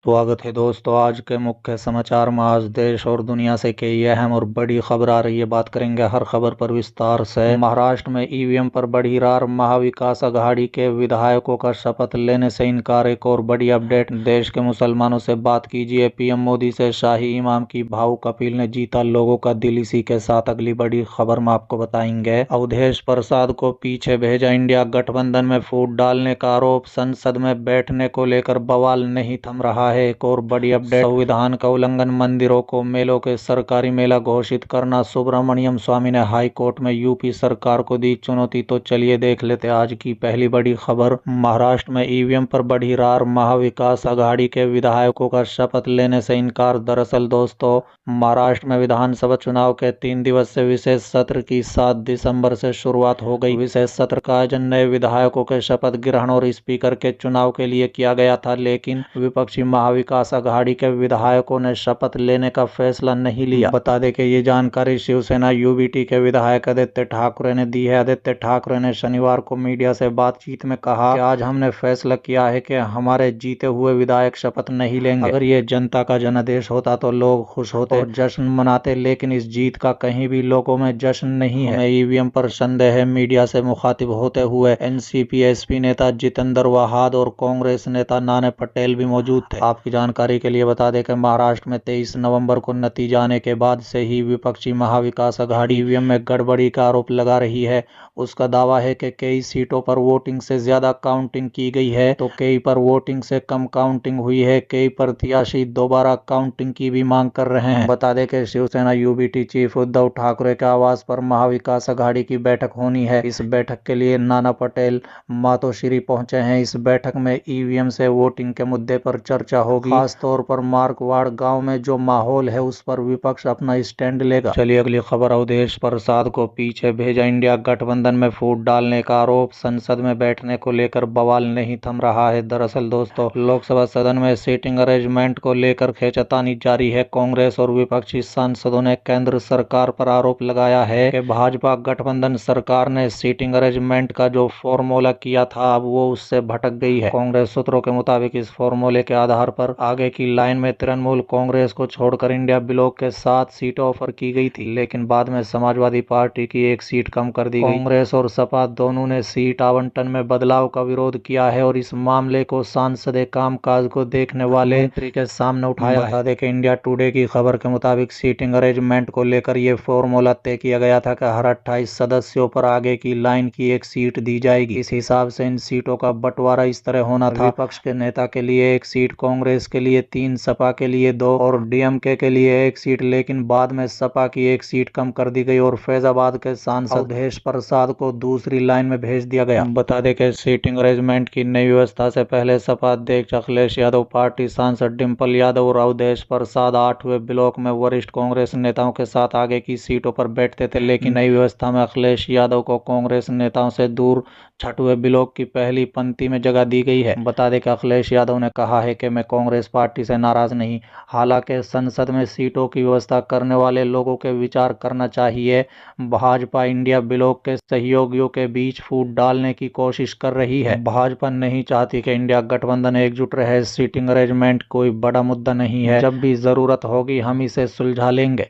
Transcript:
स्वागत है दोस्तों। आज के मुख्य समाचार में आज देश और दुनिया से कई अहम और बड़ी खबर आ रही है। बात करेंगे हर खबर पर विस्तार से। महाराष्ट्र में ईवीएम पर बढ़ी रार, महाविकास अघाड़ी के विधायकों का शपथ लेने से इनकार। एक और बड़ी अपडेट, देश के मुसलमानों से बात कीजिए, पीएम मोदी से शाही इमाम की भावुक अपील ने जीता लोगों का दिल। इसी के साथ अगली बड़ी खबर में आपको बताएंगे, अवधेश प्रसाद को पीछे भेजा इंडिया गठबंधन में फूट डालने का आरोप, संसद में बैठने को लेकर बवाल नहीं थम रहा है। एक और बड़ी अपडेट, संविधान का उल्लंघन, मंदिरों को मेलों के सरकारी मेला घोषित करना, सुब्रमण्यम स्वामी ने हाई कोर्ट में यूपी सरकार को दी चुनौती। तो चलिए देख लेते आज की पहली बड़ी खबर। महाराष्ट्र में ईवीएम पर बढ़ी रार, महाविकास अघाड़ी के विधायकों का शपथ लेने से इनकार। दरअसल दोस्तों, महाराष्ट्र में विधानसभा चुनाव के 3 दिवसीय विशेष सत्र की 7 दिसंबर से शुरुआत हो गई। विशेष सत्र का आयोजन नए विधायकों के शपथ ग्रहण और स्पीकर के चुनाव के लिए किया गया था, लेकिन विपक्षी महाविकास अघाड़ी के विधायकों ने शपथ लेने का फैसला नहीं लिया। बता दें कि ये जानकारी शिवसेना यूबीटी के विधायक आदित्य ठाकरे ने दी है। आदित्य ठाकरे ने शनिवार को मीडिया से बातचीत में कहा कि आज हमने फैसला किया है कि हमारे जीते हुए विधायक शपथ नहीं लेंगे। अगर ये जनता का जनादेश होता तो लोग खुश होते और जश्न मनाते, लेकिन इस जीत का कहीं भी लोगों में जश्न नहीं है। ईवीएम पर संदेह है। मीडिया से मुखातिब होते हुए एनसीपी एसपी नेता जितेंद्र वहाद और कांग्रेस नेता नाना पटेल भी मौजूद थे। आपकी जानकारी के लिए बता दें कि महाराष्ट्र में 23 नवंबर को नतीजा आने के बाद से ही विपक्षी महाविकास अघाड़ी ईवीएम में गड़बड़ी का आरोप लगा रही है। उसका दावा है कि कई सीटों पर वोटिंग से ज्यादा काउंटिंग की गई है तो कई पर वोटिंग से कम काउंटिंग हुई है। कई प्रत्याशी दोबारा काउंटिंग की भी मांग कर रहे हैं। बता दें कि शिवसेना यूबीटी चीफ उद्धव ठाकरे के आवास पर महाविकास अघाड़ी की बैठक होनी है। इस बैठक के लिए नाना पटेल मातोश्री पहुंचे हैं। इस बैठक में ईवीएम से वोटिंग के मुद्दे पर चर्चा होगी। खास तौर पर मार्कवाड़ गांव में जो माहौल है उस पर विपक्ष अपना स्टैंड लेगा। चलिए अगली खबर, अवधेश प्रसाद को पीछे भेजा इंडिया गठबंधन में फूट डालने का आरोप, संसद में बैठने को लेकर बवाल नहीं थम रहा है। दरअसल दोस्तों, लोकसभा सदन में सीटिंग अरेंजमेंट को लेकर खींचातानी जारी है। कांग्रेस और विपक्षी सांसदों ने केंद्र सरकार पर आरोप लगाया है कि भाजपा गठबंधन सरकार ने सीटिंग अरेंजमेंट का जो फॉर्मूला किया था अब वो उससे भटक गई है। कांग्रेस सूत्रों के मुताबिक इस फॉर्मूले के आधार पर आगे की लाइन में तृणमूल कांग्रेस को छोड़कर इंडिया ब्लॉक के 7 सीटें ऑफर की गई थी, लेकिन बाद में समाजवादी पार्टी की 1 सीट कम कर दी गई। कांग्रेस और सपा दोनों ने सीट आवंटन में बदलाव का विरोध किया है और इस मामले को सांसदीय कामकाज को देखने वाले मंत्री के सामने उठाया। बता दें कि इंडिया टुडे की खबर के मुताबिक सीटिंग अरेंजमेंट को लेकर ये फॉर्मूला तय किया गया था कि हर 28 सदस्यों पर आगे की लाइन की 1 सीट दी जाएगी। इस हिसाब से इन सीटों का बंटवारा इस तरह होना था, विपक्ष के नेता के लिए 1 सीट, कांग्रेस के लिए 3, सपा के लिए 2 और डीएमके के लिए 1 सीट। लेकिन बाद में सपा की 1 सीट कम कर दी गई और फैजाबाद के सांसद अवधेश प्रसाद को दूसरी लाइन में भेज दिया गया। बता दें कि सीटिंग अरेंजमेंट की नई व्यवस्था से पहले सपा अध्यक्ष अखिलेश यादव, पार्टी सांसद डिम्पल यादव और अवधेश प्रसाद 8वें ब्लॉक में वरिष्ठ कांग्रेस नेताओं के साथ आगे की सीटों पर बैठते थे, लेकिन नई व्यवस्था में अखिलेश यादव को कांग्रेस नेताओं से दूर 6वें ब्लॉक की पहली पंक्ति में जगह दी गई है। बता दें कि अखिलेश यादव ने कहा है कि मैं कांग्रेस पार्टी से नाराज नहीं, हालांकि संसद में सीटों की व्यवस्था करने वाले लोगों के विचार करना चाहिए। भाजपा इंडिया ब्लॉक के सहयोगियों के बीच फूट डालने की कोशिश कर रही है। भाजपा नहीं चाहती कि इंडिया गठबंधन एकजुट रहे। सीटिंग अरेंजमेंट कोई बड़ा मुद्दा नहीं है, जब भी जरूरत होगी हम इसे सुलझा लेंगे।